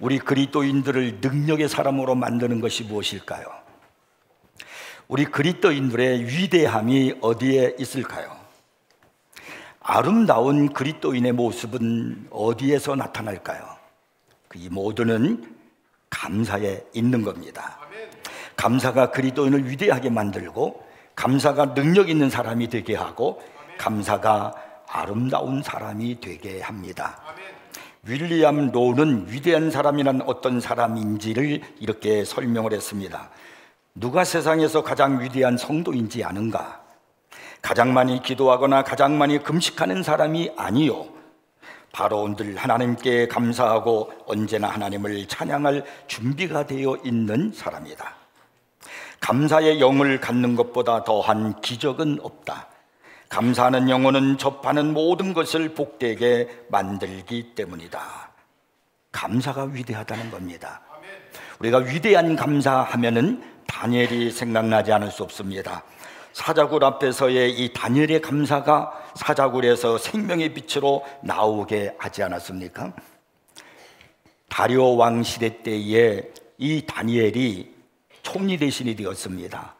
우리 그리스도인들을 능력의 사람으로 만드는 것이 무엇일까요? 우리 그리스도인들의 위대함이 어디에 있을까요? 아름다운 그리스도인의 모습은 어디에서 나타날까요? 이 모두는 감사에 있는 겁니다. 감사가 그리스도인을 위대하게 만들고, 감사가 능력 있는 사람이 되게 하고, 감사가 아름다운 사람이 되게 합니다. 윌리엄 로는 위대한 사람이란 어떤 사람인지를 이렇게 설명을 했습니다. 누가 세상에서 가장 위대한 성도인지 아는가? 가장 많이 기도하거나 가장 많이 금식하는 사람이 아니요, 바로 늘 하나님께 감사하고 언제나 하나님을 찬양할 준비가 되어 있는 사람이다. 감사의 영을 갖는 것보다 더한 기적은 없다. 감사하는 영혼은 접하는 모든 것을 복되게 만들기 때문이다. 감사가 위대하다는 겁니다. 우리가 위대한 감사하면은 다니엘이 생각나지 않을 수 없습니다. 사자굴 앞에서의 이 다니엘의 감사가 사자굴에서 생명의 빛으로 나오게 하지 않았습니까? 다리오 왕 시대 때에 이 다니엘이 총리 대신이 되었습니다.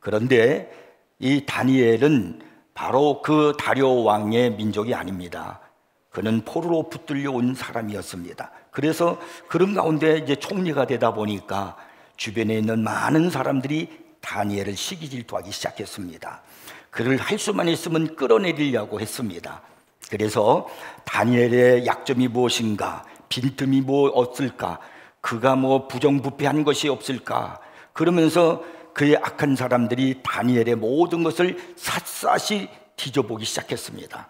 그런데 이 다니엘은 바로 그 다리오 왕의 민족이 아닙니다. 그는 포로로 붙들려 온 사람이었습니다. 그래서 그런 가운데 이제 총리가 되다 보니까 주변에 있는 많은 사람들이 다니엘을 시기 질투하기 시작했습니다. 그를 할 수만 있으면 끌어내리려고 했습니다. 그래서 다니엘의 약점이 무엇인가, 빈틈이 뭐 없을까, 그가 뭐 부정부패한 것이 없을까, 그러면서 그의 악한 사람들이 다니엘의 모든 것을 샅샅이 뒤져보기 시작했습니다.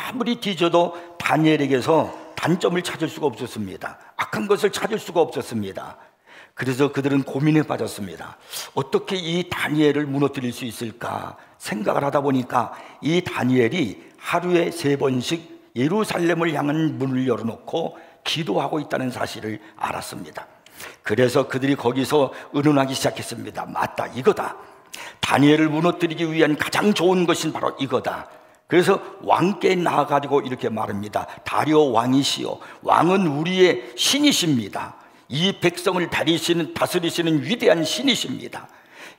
아무리 뒤져도 다니엘에게서 단점을 찾을 수가 없었습니다. 악한 것을 찾을 수가 없었습니다. 그래서 그들은 고민에 빠졌습니다. 어떻게 이 다니엘을 무너뜨릴 수 있을까 생각을 하다 보니까 이 다니엘이 하루에 3번씩 예루살렘을 향한 문을 열어놓고 기도하고 있다는 사실을 알았습니다. 그래서 그들이 거기서 의논하기 시작했습니다. 맞다, 이거다. 다니엘을 무너뜨리기 위한 가장 좋은 것은 바로 이거다. 그래서 왕께 나아가지고 이렇게 말합니다. 다리오 왕이시여, 왕은 우리의 신이십니다. 이 백성을 다스리시는 위대한 신이십니다.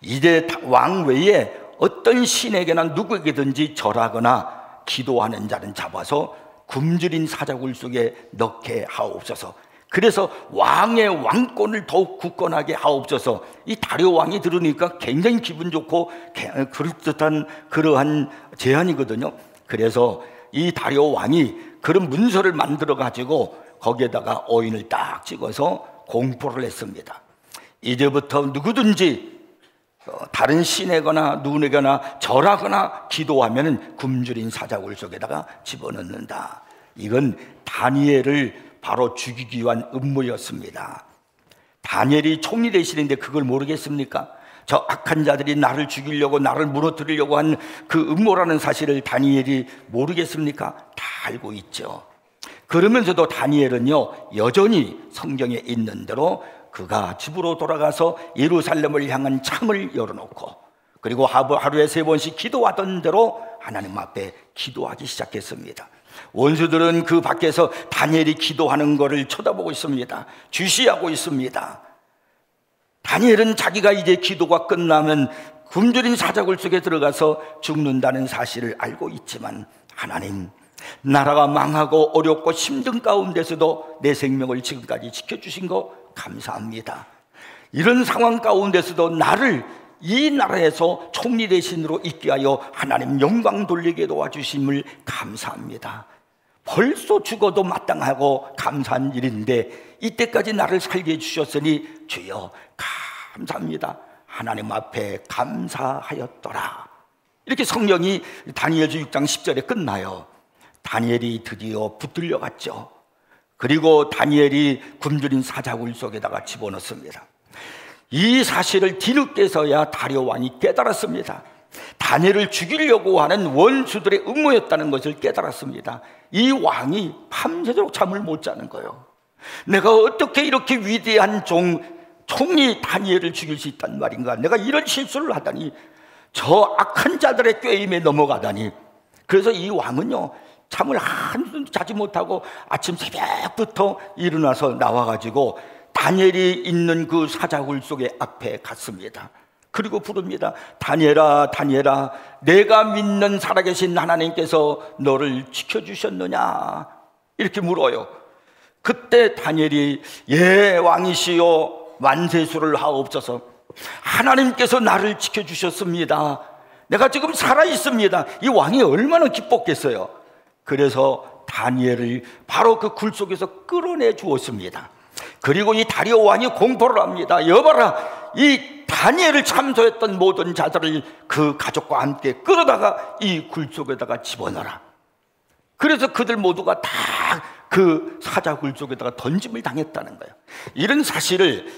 이제 왕 외에 어떤 신에게나 누구에게든지 절하거나 기도하는 자는 잡아서 굶주린 사자굴 속에 넣게 하옵소서. 그래서 왕의 왕권을 더욱 굳건하게 하옵소서. 이 다리오 왕이 들으니까 굉장히 기분 좋고 그럴듯한 그러한 제안이거든요. 그래서 이 다리오 왕이 그런 문서를 만들어 가지고 거기에다가 어인을 딱 찍어서 공포를 했습니다. 이제부터 누구든지 다른 신에거나 누구에게나 절하거나 기도하면 굶주린 사자굴 속에다가 집어넣는다. 이건 다니엘을 바로 죽이기 위한 음모였습니다. 다니엘이 총리 대신인데 그걸 모르겠습니까? 저 악한 자들이 나를 죽이려고, 나를 무너뜨리려고 한 그 음모라는 사실을 다니엘이 모르겠습니까? 다 알고 있죠. 그러면서도 다니엘은요, 여전히 성경에 있는 대로 그가 집으로 돌아가서 예루살렘을 향한 창을 열어놓고, 그리고 하루에 3번씩 기도하던 대로 하나님 앞에 기도하기 시작했습니다. 원수들은 그 밖에서 다니엘이 기도하는 것을 쳐다보고 있습니다. 주시하고 있습니다. 다니엘은 자기가 이제 기도가 끝나면 굶주린 사자굴 속에 들어가서 죽는다는 사실을 알고 있지만, 하나님, 나라가 망하고 어렵고 힘든 가운데서도 내 생명을 지금까지 지켜주신 거 감사합니다. 이런 상황 가운데서도 나를 이 나라에서 총리 대신으로 있게 하여 하나님 영광 돌리게 도와주심을 감사합니다. 벌써 죽어도 마땅하고 감사한 일인데 이때까지 나를 살게 해주셨으니 주여 감사합니다. 하나님 앞에 감사하였더라. 이렇게 성경이 다니엘서 6장 10절에 끝나요. 다니엘이 드디어 붙들려 갔죠. 그리고 다니엘이 굶주린 사자굴 속에다가 집어넣습니다. 이 사실을 뒤늦게서야 다리오 왕이 깨달았습니다. 다니엘을 죽이려고 하는 원수들의 음모였다는 것을 깨달았습니다. 이 왕이 밤새도록 잠을 못 자는 거예요. 내가 어떻게 이렇게 위대한 총리 다니엘을 죽일 수 있단 말인가? 내가 이런 실수를 하다니, 저 악한 자들의 꾀임에 넘어가다니. 그래서 이 왕은요, 잠을 한숨 자지 못하고 아침 새벽부터 일어나서 나와가지고 다니엘이 있는 그 사자굴 속에 앞에 갔습니다. 그리고 부릅니다. 다니엘아, 다니엘아, 내가 믿는 살아계신 하나님께서 너를 지켜주셨느냐? 이렇게 물어요. 그때 다니엘이 예 왕이시여 만세수를 하옵소서. 하나님께서 나를 지켜주셨습니다. 내가 지금 살아있습니다. 이 왕이 얼마나 기뻤겠어요. 그래서 다니엘을 바로 그 굴 속에서 끌어내 주었습니다. 그리고 이 다리오 왕이 공포를 합니다. 여봐라, 이 다니엘을 참소했던 모든 자들을 그 가족과 함께 끌어다가 이 굴 속에다가 집어넣어라. 그래서 그들 모두가 다 그 사자굴 속에다가 던짐을 당했다는 거예요. 이런 사실을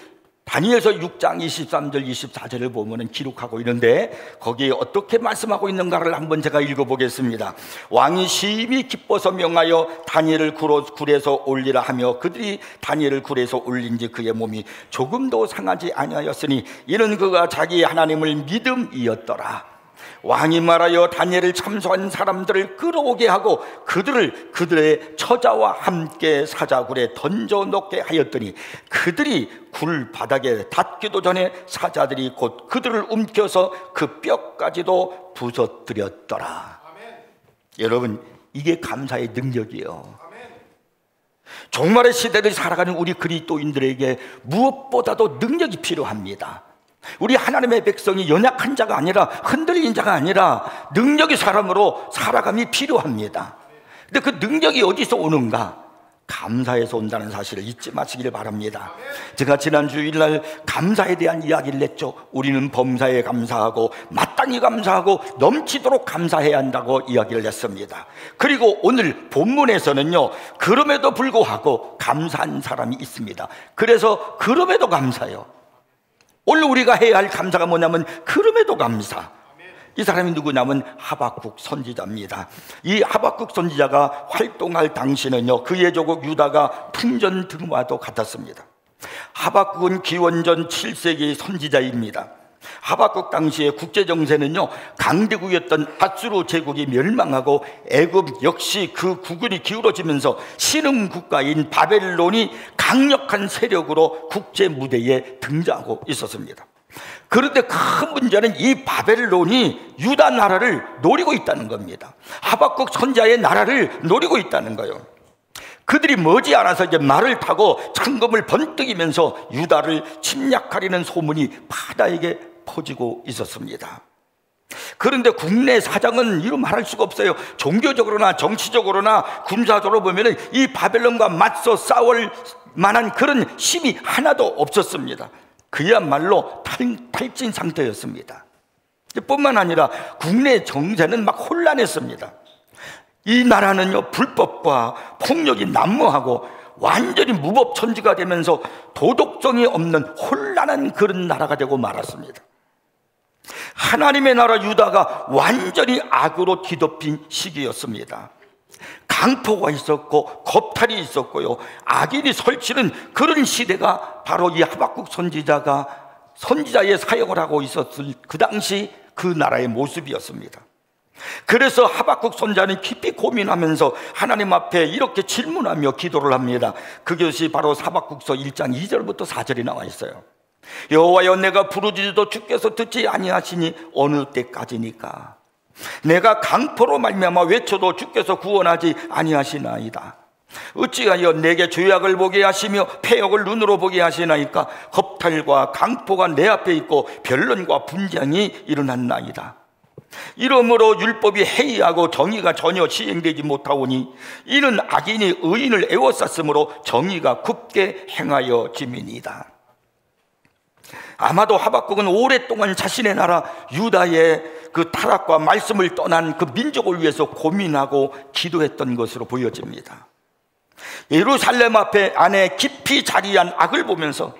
다니엘서 6장 23절 24절을 보면 기록하고 있는데 거기에 어떻게 말씀하고 있는가를 한번 제가 읽어보겠습니다. 왕이 심히 기뻐서 명하여 다니엘을 굴에서 올리라 하며 그들이 다니엘을 굴에서 올린지 그의 몸이 조금도 상하지 아니하였으니 이는 그가 자기 하나님을 믿음이었더라. 왕이 말하여 다니엘을 참소한 사람들을 끌어오게 하고 그들의 처자와 함께 사자굴에 던져놓게 하였더니 그들이 굴 바닥에 닿기도 전에 사자들이 곧 그들을 움켜서 그 뼈까지도 부서뜨렸더라. 아멘. 여러분, 이게 감사의 능력이에요. 아멘. 종말의 시대를 살아가는 우리 그리스도인들에게 무엇보다도 능력이 필요합니다. 우리 하나님의 백성이 연약한 자가 아니라 흔들린 자가 아니라 능력의 사람으로 살아감이 필요합니다. 근데 그 능력이 어디서 오는가? 감사에서 온다는 사실을 잊지 마시길 바랍니다. 제가 지난 주일날 감사에 대한 이야기를 했죠. 우리는 범사에 감사하고 마땅히 감사하고 넘치도록 감사해야 한다고 이야기를 했습니다. 그리고 오늘 본문에서는요, 그럼에도 불구하고 감사한 사람이 있습니다. 그래서 그럼에도 감사해요. 오늘 우리가 해야 할 감사가 뭐냐면 그럼에도 감사. 이 사람이 누구냐면 하박국 선지자입니다. 이 하박국 선지자가 활동할 당시는요, 그의 조국 유다가 풍전등화도 같았습니다. 하박국은 기원전 7세기 선지자입니다. 하박국 당시의 국제정세는요, 강대국이었던 아수르 제국이 멸망하고 애굽 역시 그 국군이 기울어지면서 신흥국가인 바벨론이 강력한 세력으로 국제 무대에 등장하고 있었습니다. 그런데 큰 문제는 이 바벨론이 유다 나라를 노리고 있다는 겁니다. 하박국 선지자의 나라를 노리고 있다는 거예요. 그들이 머지않아서 이제 말을 타고 창검을 번뜩이면서 유다를 침략하려는 소문이 바다에게 퍼지고 있었습니다. 그런데 국내 사정은 이루 말할 수가 없어요. 종교적으로나 정치적으로나 군사적으로 보면 이 바벨론과 맞서 싸울 만한 그런 힘이 하나도 없었습니다. 그야말로 탈진 상태였습니다. 뿐만 아니라 국내 정세는 막 혼란했습니다. 이 나라는요, 불법과 폭력이 난무하고 완전히 무법천지가 되면서 도덕성이 없는 혼란한 그런 나라가 되고 말았습니다. 하나님의 나라 유다가 완전히 악으로 뒤덮인 시기였습니다. 강포가 있었고 겁탈이 있었고요, 악인이 설치는 그런 시대가 바로 이 하박국 선지자의 사역을 하고 있었을 그 당시 그 나라의 모습이었습니다. 그래서 하박국 선지자는 깊이 고민하면서 하나님 앞에 이렇게 질문하며 기도를 합니다. 그것이 바로 하박국서 1장 2절부터 4절이 나와 있어요. 여호와여, 내가 부르짖어도 주께서 듣지 아니하시니 어느 때까지니까? 내가 강포로 말미암아 외쳐도 주께서 구원하지 아니하시나이다. 어찌하여 내게 죄악을 보게 하시며 패역을 눈으로 보게 하시나이까? 겁탈과 강포가 내 앞에 있고 변론과 분쟁이 일어났나이다. 이러므로 율법이 해이하고 정의가 전혀 시행되지 못하오니 이는 악인이 의인을 애워쌌으므로 정의가 굽게 행하여 짐이니이다. 아마도 하박국은 오랫동안 자신의 나라 유다의 그 타락과 말씀을 떠난 그 민족을 위해서 고민하고 기도했던 것으로 보여집니다. 예루살렘 안에 깊이 자리한 악을 보면서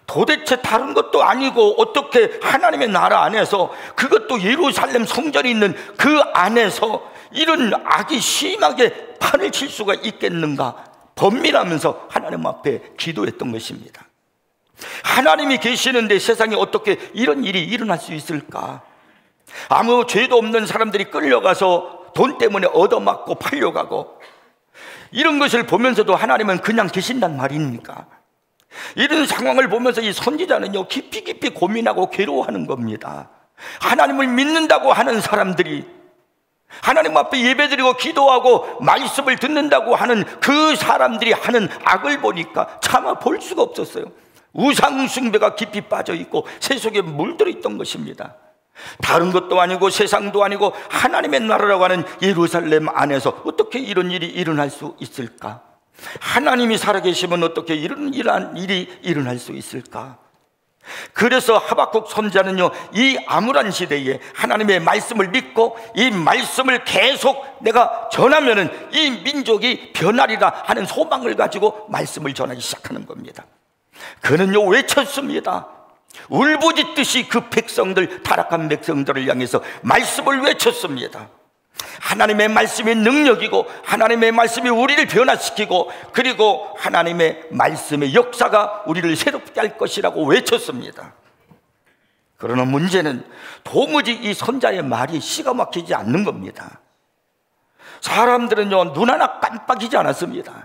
도대체 다른 것도 아니고 어떻게 하나님의 나라 안에서, 그것도 예루살렘 성전이 있는 그 안에서 이런 악이 심하게 판을 칠 수가 있겠는가 번민하면서 하나님 앞에 기도했던 것입니다. 하나님이 계시는데 세상에 어떻게 이런 일이 일어날 수 있을까? 아무 죄도 없는 사람들이 끌려가서 돈 때문에 얻어맞고 팔려가고, 이런 것을 보면서도 하나님은 그냥 계신단 말입니까? 이런 상황을 보면서 이 선지자는요, 깊이 깊이 고민하고 괴로워하는 겁니다. 하나님을 믿는다고 하는 사람들이, 하나님 앞에 예배드리고 기도하고 말씀을 듣는다고 하는 그 사람들이 하는 악을 보니까 차마 볼 수가 없었어요. 우상 숭배가 깊이 빠져 있고 세속에 물들어 있던 것입니다. 다른 것도 아니고 세상도 아니고 하나님의 나라라고 하는 예루살렘 안에서 어떻게 이런 일이 일어날 수 있을까? 하나님이 살아계시면 어떻게 이런 일이 일어날 수 있을까? 그래서 하박국 선지자는요, 이 암울한 시대에 하나님의 말씀을 믿고 이 말씀을 계속 내가 전하면은 이 민족이 변하리라 하는 소망을 가지고 말씀을 전하기 시작하는 겁니다. 그는요, 외쳤습니다. 울부짖듯이 그 백성들, 타락한 백성들을 향해서 말씀을 외쳤습니다. 하나님의 말씀이 능력이고 하나님의 말씀이 우리를 변화시키고, 그리고 하나님의 말씀의 역사가 우리를 새롭게 할 것이라고 외쳤습니다. 그러나 문제는 도무지 이 선자의 말이 씨가 막히지 않는 겁니다. 사람들은요, 눈 하나 깜빡이지 않았습니다.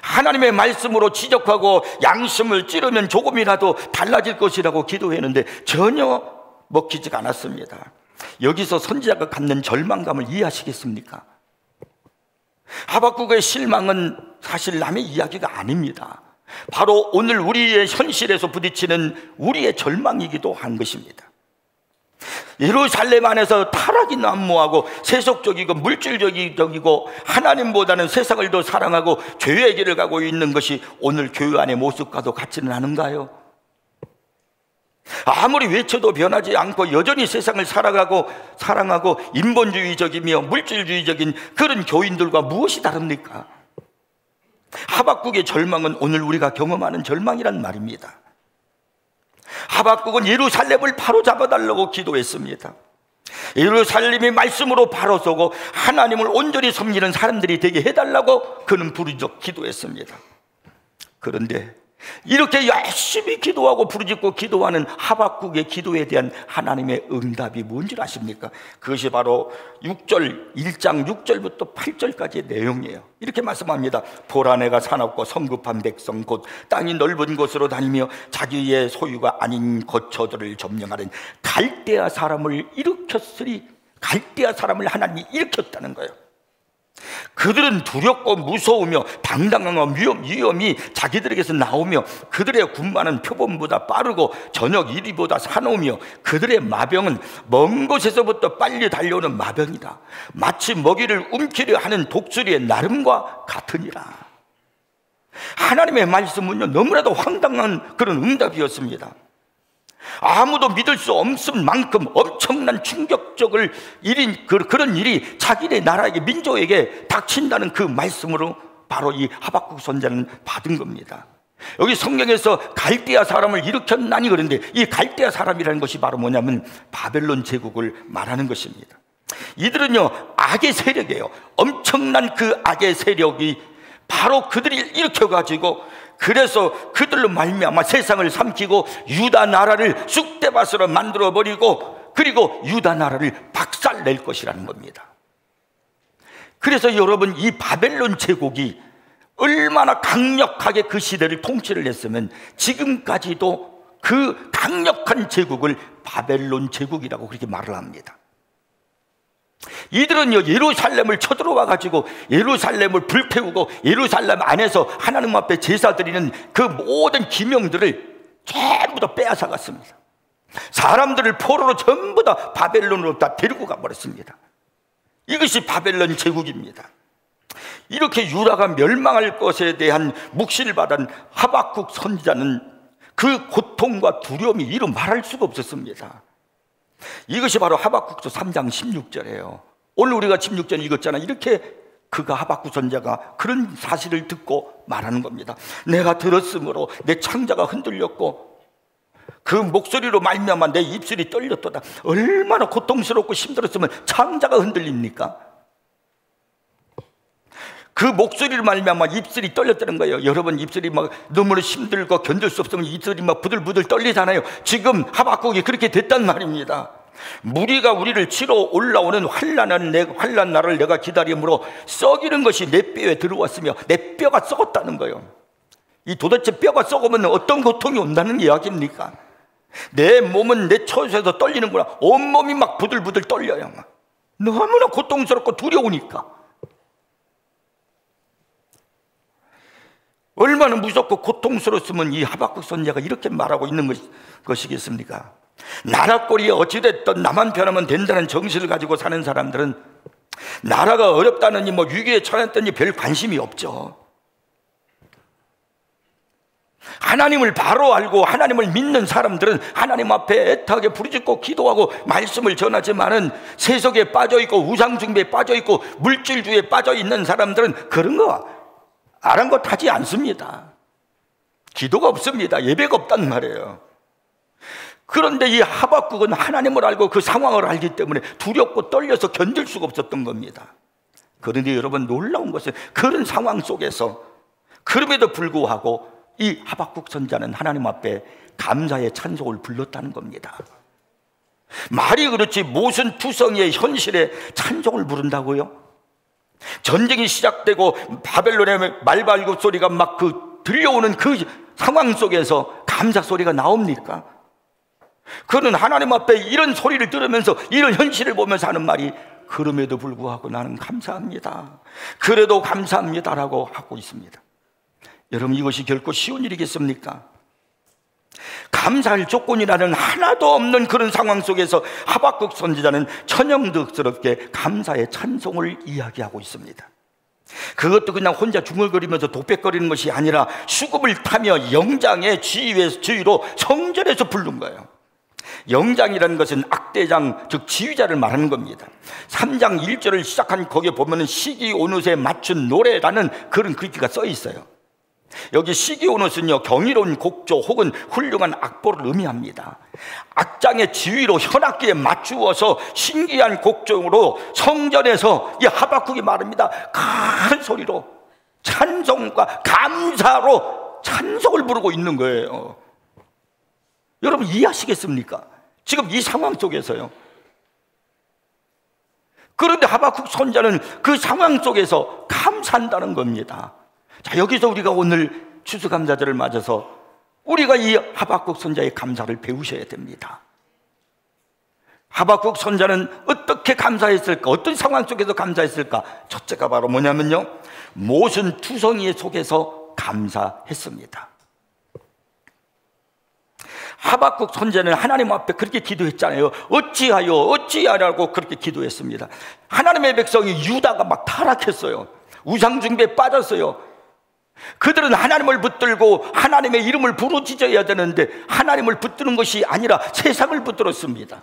하나님의 말씀으로 지적하고 양심을 찌르면 조금이라도 달라질 것이라고 기도했는데 전혀 먹히지가 않았습니다. 여기서 선지자가 갖는 절망감을 이해하시겠습니까? 하박국의 실망은 사실 남의 이야기가 아닙니다. 바로 오늘 우리의 현실에서 부딪히는 우리의 절망이기도 한 것입니다. 예루살렘 안에서 타락이 난무하고 세속적이고 물질적이고 하나님보다는 세상을 더 사랑하고 죄의 길을 가고 있는 것이 오늘 교회 안의 모습과도 같지는 않은가요? 아무리 외쳐도 변하지 않고 여전히 세상을 살아가고 사랑하고 인본주의적이며 물질주의적인 그런 교인들과 무엇이 다릅니까? 하박국의 절망은 오늘 우리가 경험하는 절망이란 말입니다. 하박국은 예루살렘을 바로 잡아달라고 기도했습니다. 예루살렘이 말씀으로 바로 서고 하나님을 온전히 섬기는 사람들이 되게 해달라고 그는 부르짖어 기도했습니다. 그런데 이렇게 열심히 기도하고 부르짖고 기도하는 하박국의 기도에 대한 하나님의 응답이 뭔지 아십니까? 그것이 바로 1장 6절부터 8절까지의 내용이에요. 이렇게 말씀합니다. 보라, 내가 사납고 성급한 백성 곧 땅이 넓은 곳으로 다니며 자기의 소유가 아닌 거처들을 점령하는 갈대아 사람을 일으켰으리. 갈대아 사람을 하나님이 일으켰다는 거예요. 그들은 두렵고 무서우며 당당한 위험이 자기들에게서 나오며 그들의 군마는 표범보다 빠르고 저녁 이리보다 사나우며 그들의 마병은 먼 곳에서부터 빨리 달려오는 마병이다. 마치 먹이를 움키려 하는 독수리의 나름과 같으니라. 하나님의 말씀은요, 너무나도 황당한 그런 응답이었습니다. 아무도 믿을 수 없을 만큼 엄청난 충격적인 그런 일이 자기네 나라에게, 민족에게 닥친다는 그 말씀으로 바로 이 하박국 선지자는 받은 겁니다. 여기 성경에서 갈대아 사람을 일으켰나니 그런데 이 갈대아 사람이라는 것이 바로 뭐냐면 바벨론 제국을 말하는 것입니다. 이들은요, 악의 세력이에요. 엄청난 그 악의 세력이 바로 그들이 일으켜가지고, 그래서 그들로 말미암아 세상을 삼키고 유다 나라를 쑥대밭으로 만들어버리고, 그리고 유다 나라를 박살낼 것이라는 겁니다. 그래서 여러분, 이 바벨론 제국이 얼마나 강력하게 그 시대를 통치를 했으면 지금까지도 그 강력한 제국을 바벨론 제국이라고 그렇게 말을 합니다. 이들은요, 예루살렘을 쳐들어와 가지고 예루살렘을 불태우고 예루살렘 안에서 하나님 앞에 제사 드리는 그 모든 기명들을 전부 다 빼앗아 갔습니다. 사람들을 포로로 전부 다 바벨론으로 다 데리고 가버렸습니다. 이것이 바벨론 제국입니다. 이렇게 유다가 멸망할 것에 대한 묵시를 받은 하박국 선지자는 그 고통과 두려움이 이루 말할 수가 없었습니다. 이것이 바로 하박국서 3장 16절이에요. 오늘 우리가 16절 읽었잖아요. 이렇게 그가 하박국 선지자가 그런 사실을 듣고 말하는 겁니다. 내가 들었으므로 내 창자가 흔들렸고 그 목소리로 말미암아 내 입술이 떨렸도다. 얼마나 고통스럽고 힘들었으면 창자가 흔들립니까? 그 목소리로 말미암아 입술이 떨렸다는 거예요. 여러분, 입술이 막 너무나 힘들고 견딜 수 없으면 입술이 막 부들부들 떨리잖아요. 지금 하박국이 그렇게 됐단 말입니다. 무리가 우리를 치러 올라오는 환난 날을 내가 기다림으로 썩이는 것이 내 뼈에 들어왔으며 내 뼈가 썩었다는 거예요. 이 도대체 뼈가 썩으면 어떤 고통이 온다는 이야기입니까? 내 몸은 내 처소에서 떨리는구나. 온몸이 막 부들부들 떨려요. 너무나 고통스럽고 두려우니까. 얼마나 무섭고 고통스러웠으면 이 하박국 선지자가 이렇게 말하고 있는 것이겠습니까? 나라꼴이 어찌됐든 나만 편하면 된다는 정신을 가지고 사는 사람들은 나라가 어렵다느니 뭐 위기에 처했더니 별 관심이 없죠. 하나님을 바로 알고 하나님을 믿는 사람들은 하나님 앞에 애타게 부르짖고 기도하고 말씀을 전하지만은 세속에 빠져있고 우상숭배에 빠져있고 물질주의에 빠져있는 사람들은 그런 거 아랑곳하지 않습니다. 기도가 없습니다. 예배가 없단 말이에요. 그런데 이 하박국은 하나님을 알고 그 상황을 알기 때문에 두렵고 떨려서 견딜 수가 없었던 겁니다. 그런데 여러분, 놀라운 것은 그런 상황 속에서 그럼에도 불구하고 이 하박국 선지자는 하나님 앞에 감사의 찬송을 불렀다는 겁니다. 말이 그렇지 무슨 투성이의 현실에 찬송을 부른다고요? 전쟁이 시작되고 바벨론의 말발굽 소리가 막 들려오는 그 상황 속에서 감사 소리가 나옵니까? 그는 하나님 앞에 이런 소리를 들으면서 이런 현실을 보면서 하는 말이 그럼에도 불구하고 나는 감사합니다. 그래도 감사합니다라고 하고 있습니다. 여러분, 이것이 결코 쉬운 일이겠습니까? 감사할 조건이라는 하나도 없는 그런 상황 속에서 하박국 선지자는 천연덕스럽게 감사의 찬송을 이야기하고 있습니다. 그것도 그냥 혼자 중얼거리면서 독백거리는 것이 아니라 수금을 타며 영장의 지휘로 성전에서 부른 거예요. 영장이라는 것은 악대장, 즉 지휘자를 말하는 겁니다. 3장 1절을 시작한 거기에 보면 시기오넛에 맞춘 노래라는 그런 글귀가 써 있어요. 여기 시기오넛은요, 경이로운 곡조 혹은 훌륭한 악보를 의미합니다. 악장의 지휘로 현악기에 맞추어서 신기한 곡조로 성전에서 이 하박국이 말합니다. 큰 소리로 찬송과 감사로 찬송을 부르고 있는 거예요. 여러분, 이해하시겠습니까? 지금 이 상황 속에서요. 그런데 하박국 선지자는 그 상황 속에서 감사한다는 겁니다. 자, 여기서 우리가 오늘 추수감사절을 맞아서 우리가 이 하박국 선지자의 감사를 배우셔야 됩니다. 하박국 선지자는 어떻게 감사했을까? 어떤 상황 속에서 감사했을까? 첫째가 바로 뭐냐면요, 모순 투성이 속에서 감사했습니다. 하박국 선지자는 하나님 앞에 그렇게 기도했잖아요. 어찌하라고 그렇게 기도했습니다. 하나님의 백성이 유다가 막 타락했어요. 우상숭배에 빠졌어요. 그들은 하나님을 붙들고 하나님의 이름을 부르짖어야 되는데 하나님을 붙드는 것이 아니라 세상을 붙들었습니다.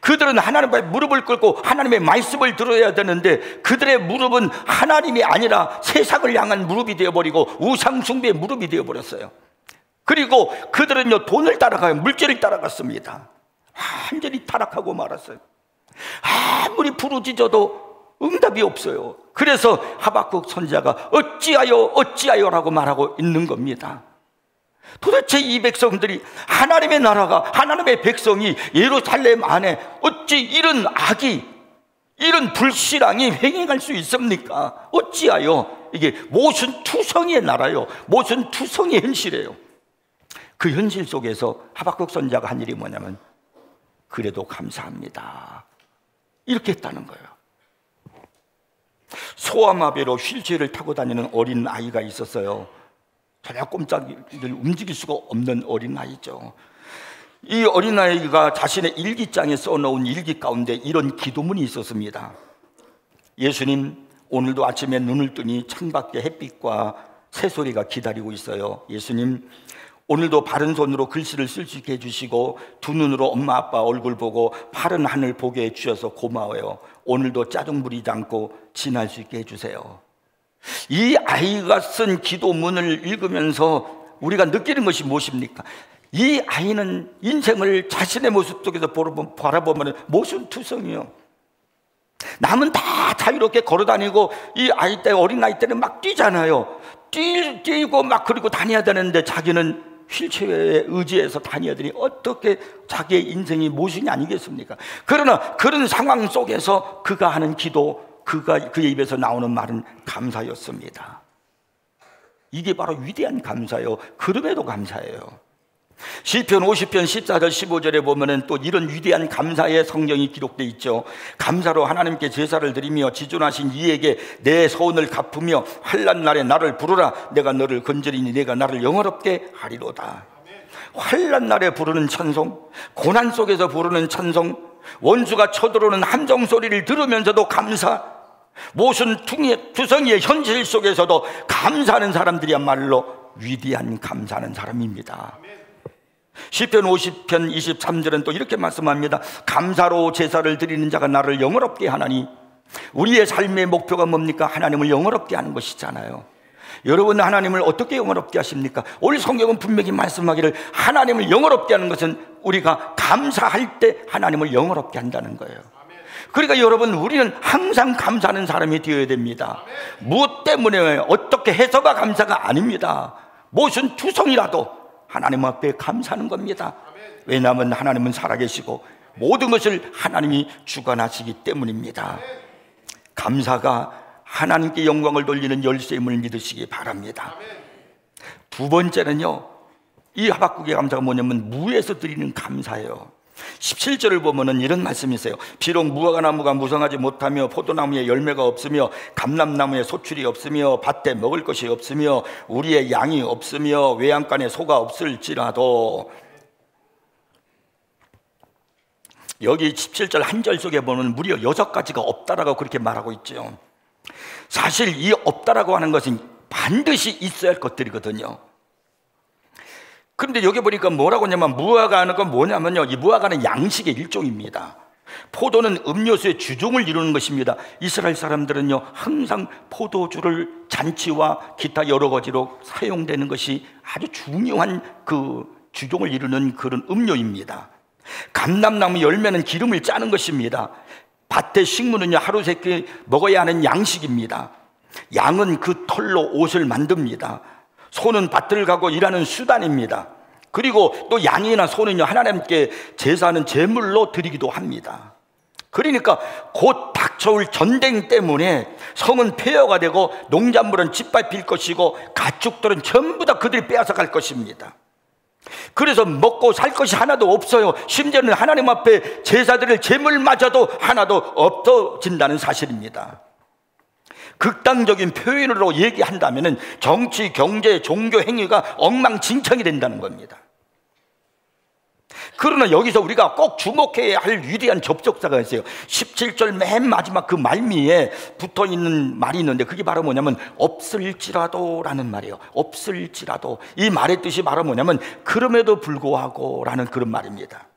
그들은 하나님 앞에 무릎을 꿇고 하나님의 말씀을 들어야 되는데 그들의 무릎은 하나님이 아니라 세상을 향한 무릎이 되어버리고 우상숭배의 무릎이 되어버렸어요. 그리고 그들은요, 돈을 따라가요. 물질을 따라갔습니다. 완전히 타락하고 말았어요. 아무리 부르짖어도 응답이 없어요. 그래서 하박국 선지자가 어찌하여라고 말하고 있는 겁니다. 도대체 이 백성들이, 하나님의 나라가, 하나님의 백성이 예루살렘 안에 어찌 이런 악이, 이런 불신앙이 횡행할 수 있습니까? 어찌하여? 이게 모순투성이의 나라요, 모순투성이의 현실이에요. 그 현실 속에서 하박국 선지자가 한 일이 뭐냐면 그래도 감사합니다, 이렇게 했다는 거예요. 소아마비로 휠체어를 타고 다니는 어린 아이가 있었어요. 전혀 꼼짝을 움직일 수가 없는 어린 아이죠. 이 어린 아이가 자신의 일기장에 써놓은 일기 가운데 이런 기도문이 있었습니다. 예수님, 오늘도 아침에 눈을 뜨니 창밖에 햇빛과 새소리가 기다리고 있어요. 예수님, 오늘도 바른 손으로 글씨를 쓸 수 있게 해주시고 두 눈으로 엄마 아빠 얼굴 보고 파란 하늘 보게 해주셔서 고마워요. 오늘도 짜증 부리지 않고 지날 수 있게 해주세요. 이 아이가 쓴 기도문을 읽으면서 우리가 느끼는 것이 무엇입니까? 이 아이는 인생을 자신의 모습 속에서 바라보면 모순투성이요. 남은 다 자유롭게 걸어다니고 이 아이 때, 어린 아이 때는 막 뛰잖아요. 뛰고 막 그리고 다녀야 되는데 자기는 휠체어에 의지해서 다니더니 어떻게 자기의 인생이 모순이 아니겠습니까? 그러나 그런 상황 속에서 그가 하는 기도, 그의 입에서 나오는 말은 감사였습니다. 이게 바로 위대한 감사요, 그럼에도 감사예요. 시편 50편 14절 15절에 보면은 또 이런 위대한 감사의 성경이 기록되어 있죠. 감사로 하나님께 제사를 드리며 지존하신 이에게 내 소원을 갚으며 환난 날에 나를 부르라. 내가 너를 건지리니 내가 나를 영화롭게 하리로다. 환난 날에 부르는 찬송, 고난 속에서 부르는 찬송, 원수가 쳐들어오는 함정 소리를 들으면서도 감사, 모순 투성이의 현실 속에서도 감사하는 사람들이야말로 위대한 감사하는 사람입니다. 시편 50편 23절은 또 이렇게 말씀합니다. 감사로 제사를 드리는 자가 나를 영화롭게 하나니. 우리의 삶의 목표가 뭡니까? 하나님을 영화롭게 하는 것이잖아요. 여러분, 하나님을 어떻게 영화롭게 하십니까? 오늘 성경은 분명히 말씀하기를 하나님을 영화롭게 하는 것은 우리가 감사할 때 하나님을 영화롭게 한다는 거예요. 그러니까 여러분, 우리는 항상 감사하는 사람이 되어야 됩니다. 무엇 때문에 어떻게 해서가 감사가 아닙니다. 무슨 투성이라도 하나님 앞에 감사하는 겁니다. 왜냐하면 하나님은 살아계시고 모든 것을 하나님이 주관하시기 때문입니다. 감사가 하나님께 영광을 돌리는 열쇠임을 믿으시기 바랍니다. 두 번째는요, 이 하박국의 감사가 뭐냐면 무에서 드리는 감사예요. 17절을 보면은 이런 말씀이 있어요. 비록 무화과나무가 무성하지 못하며 포도나무에 열매가 없으며 감람나무에 소출이 없으며 밭에 먹을 것이 없으며 우리의 양이 없으며 외양간에 소가 없을지라도, 여기 17절 한 절 속에 보면 무려 6가지가 없다라고 그렇게 말하고 있죠. 사실 이 없다라고 하는 것은 반드시 있어야 할 것들이거든요. 그런데 여기 보니까 뭐라고 하냐면, 무화과는 건 뭐냐면요, 이 무화과는 양식의 일종입니다. 포도는 음료수의 주종을 이루는 것입니다. 이스라엘 사람들은요, 항상 포도주를 잔치와 기타 여러 가지로 사용되는 것이 아주 중요한 그 주종을 이루는 그런 음료입니다. 감람나무 열매는 기름을 짜는 것입니다. 밭의 식물은요, 하루 세 끼 먹어야 하는 양식입니다. 양은 그 털로 옷을 만듭니다. 소는 밭을 가고 일하는 수단입니다. 그리고 또 양이나 소는요, 하나님께 제사하는 제물로 드리기도 합니다. 그러니까 곧 닥쳐올 전쟁 때문에 성은 폐허가 되고 농작물은 짓밟힐 것이고 가축들은 전부 다 그들이 빼앗아 갈 것입니다. 그래서 먹고 살 것이 하나도 없어요. 심지어는 하나님 앞에 제사드릴 제물마저도 하나도 없어진다는 사실입니다. 극단적인 표현으로 얘기한다면 정치, 경제, 종교 행위가 엉망진창이 된다는 겁니다. 그러나 여기서 우리가 꼭 주목해야 할 위대한 접속사가 있어요. 17절 맨 마지막 그 말미에 붙어있는 말이 있는데, 그게 바로 뭐냐면 없을지라도 라는 말이에요. 없을지라도. 이 말의 뜻이 바로 뭐냐면 그럼에도 불구하고 라는 그런 말입니다.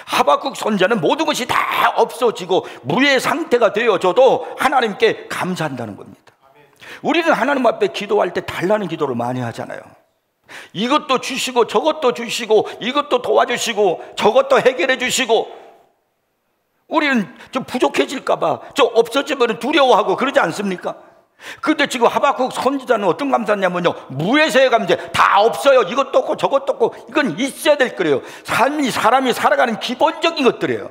하박국 선지자는 모든 것이 다 없어지고 무의 상태가 되어져도 하나님께 감사한다는 겁니다. 우리는 하나님 앞에 기도할 때 달라는 기도를 많이 하잖아요. 이것도 주시고 저것도 주시고 이것도 도와주시고 저것도 해결해 주시고, 우리는 좀 부족해질까봐 좀 없어지면 두려워하고 그러지 않습니까? 그런데 지금 하박국 선지자는 어떤 감사냐면요, 무에서의 감사. 다 없어요. 이것도 없고 저것도 없고. 이건 있어야 될 거예요. 사람이 살아가는 기본적인 것들이에요.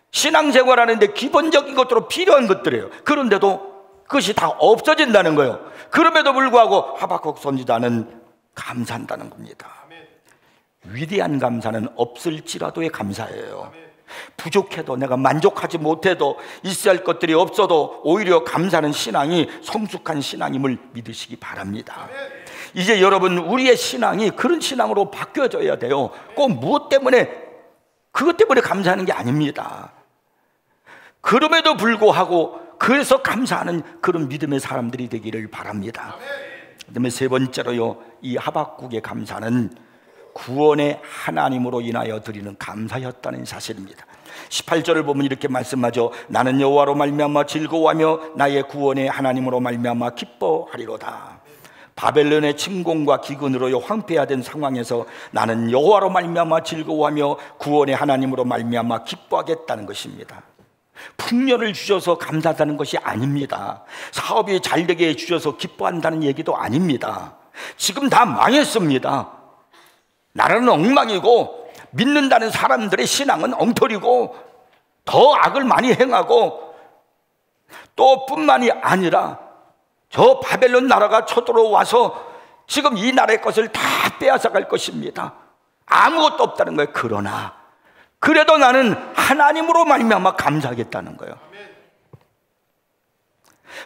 신앙생활 하는데 기본적인 것들로 필요한 것들이에요. 그런데도 그것이 다 없어진다는 거예요. 그럼에도 불구하고 하박국 선지자는 감사한다는 겁니다. 위대한 감사는 없을지라도의 감사예요. 부족해도, 내가 만족하지 못해도, 있어야 할 것들이 없어도 오히려 감사하는 신앙이 성숙한 신앙임을 믿으시기 바랍니다. 이제 여러분, 우리의 신앙이 그런 신앙으로 바뀌어져야 돼요. 꼭 무엇 때문에, 그것 때문에 감사하는 게 아닙니다. 그럼에도 불구하고 그래서 감사하는 그런 믿음의 사람들이 되기를 바랍니다. 그다음에 세 번째로요, 이 하박국의 감사는 구원의 하나님으로 인하여 드리는 감사였다는 사실입니다. 18절을 보면 이렇게 말씀하죠. 나는 여호와로 말미암아 즐거워하며 나의 구원의 하나님으로 말미암아 기뻐하리로다. 바벨론의 침공과 기근으로 황폐화된 상황에서 나는 여호와로 말미암아 즐거워하며 구원의 하나님으로 말미암아 기뻐하겠다는 것입니다. 풍년을 주셔서 감사하다는 것이 아닙니다. 사업이 잘 되게 해주셔서 기뻐한다는 얘기도 아닙니다. 지금 다 망했습니다. 나라는 엉망이고 믿는다는 사람들의 신앙은 엉터리고 더 악을 많이 행하고 또 뿐만이 아니라 저 바벨론 나라가 쳐들어와서 지금 이 나라의 것을 다 빼앗아갈 것입니다. 아무것도 없다는 거예요. 그러나 그래도 나는 하나님으로 말미암아 감사하겠다는 거예요.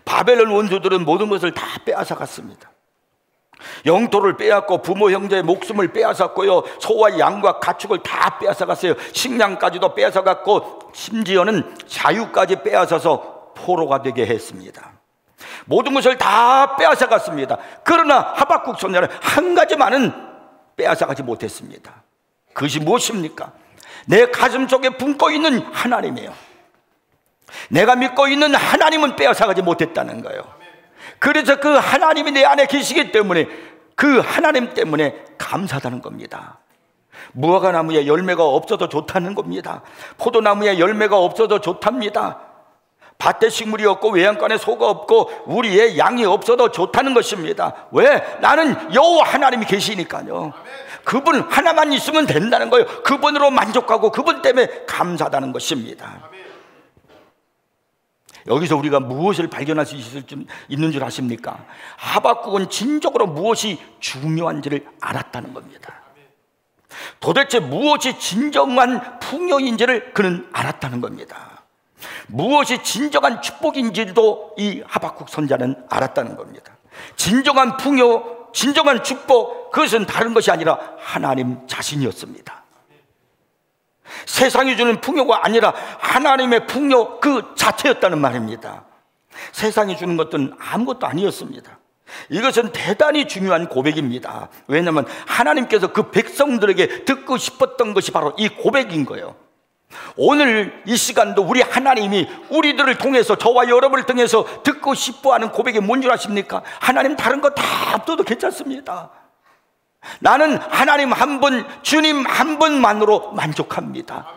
바벨론 원수들은 모든 것을 다 빼앗아갔습니다. 영토를 빼앗고 부모 형제의 목숨을 빼앗았고요, 소와 양과 가축을 다 빼앗아갔어요. 식량까지도 빼앗아갔고 심지어는 자유까지 빼앗아서 포로가 되게 했습니다. 모든 것을 다 빼앗아갔습니다. 그러나 하박국 선지자는 한 가지만은 빼앗아가지 못했습니다. 그것이 무엇입니까? 내 가슴 속에 품고 있는 하나님이에요. 내가 믿고 있는 하나님은 빼앗아가지 못했다는 거예요. 그래서 그 하나님이 내 안에 계시기 때문에 그 하나님 때문에 감사하다는 겁니다. 무화과나무에 열매가 없어도 좋다는 겁니다. 포도나무에 열매가 없어도 좋답니다. 밭에 식물이 없고 외양간에 소가 없고 우리의 양이 없어도 좋다는 것입니다. 왜? 나는 여호와 하나님이 계시니까요. 그분 하나만 있으면 된다는 거예요. 그분으로 만족하고 그분 때문에 감사하다는 것입니다. 여기서 우리가 무엇을 발견할 수 있는 줄 아십니까? 하박국은 진정으로 무엇이 중요한지를 알았다는 겁니다. 도대체 무엇이 진정한 풍요인지를 그는 알았다는 겁니다. 무엇이 진정한 축복인지도 이 하박국 선지자는 알았다는 겁니다. 진정한 풍요, 진정한 축복, 그것은 다른 것이 아니라 하나님 자신이었습니다. 세상이 주는 풍요가 아니라 하나님의 풍요 그 자체였다는 말입니다. 세상이 주는 것은 아무것도 아니었습니다. 이것은 대단히 중요한 고백입니다. 왜냐하면 하나님께서 그 백성들에게 듣고 싶었던 것이 바로 이 고백인 거예요. 오늘 이 시간도 우리 하나님이 우리들을 통해서, 저와 여러분을 통해서 듣고 싶어하는 고백이 뭔 줄 아십니까? 하나님 다른 거 다 없어도 괜찮습니다. 나는 하나님 한 분, 주님 한 분만으로 만족합니다.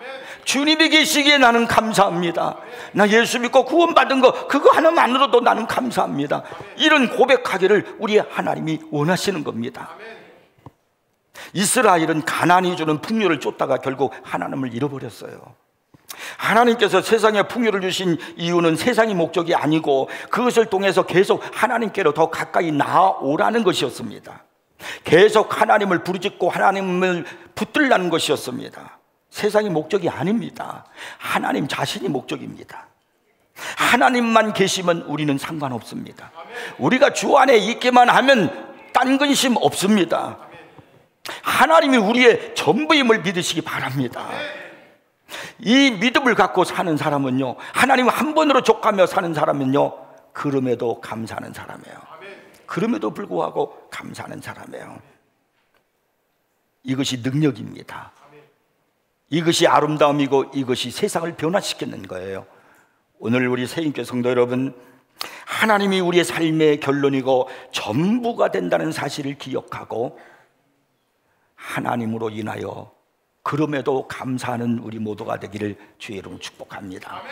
주님이 계시기에 나는 감사합니다. 나 예수 믿고 구원받은 거 그거 하나만으로도 나는 감사합니다. 이런 고백하기를 우리 하나님이 원하시는 겁니다. 이스라엘은 가나안이 주는 풍요를 쫓다가 결국 하나님을 잃어버렸어요. 하나님께서 세상에 풍요를 주신 이유는 세상이 목적이 아니고 그것을 통해서 계속 하나님께로 더 가까이 나아오라는 것이었습니다. 계속 하나님을 부르짖고 하나님을 붙들라는 것이었습니다. 세상이 목적이 아닙니다. 하나님 자신이 목적입니다. 하나님만 계시면 우리는 상관없습니다. 우리가 주 안에 있기만 하면 딴 근심 없습니다. 하나님이 우리의 전부임을 믿으시기 바랍니다. 이 믿음을 갖고 사는 사람은요, 하나님 한 번으로 족하며 사는 사람은요, 그럼에도 감사하는 사람이에요. 그럼에도 불구하고 감사하는 사람이에요. 이것이 능력입니다. 이것이 아름다움이고 이것이 세상을 변화시키는 거예요. 오늘 우리 새인교 성도 여러분, 하나님이 우리의 삶의 결론이고 전부가 된다는 사실을 기억하고 하나님으로 인하여 그럼에도 감사하는 우리 모두가 되기를 주의 이름으로 축복합니다.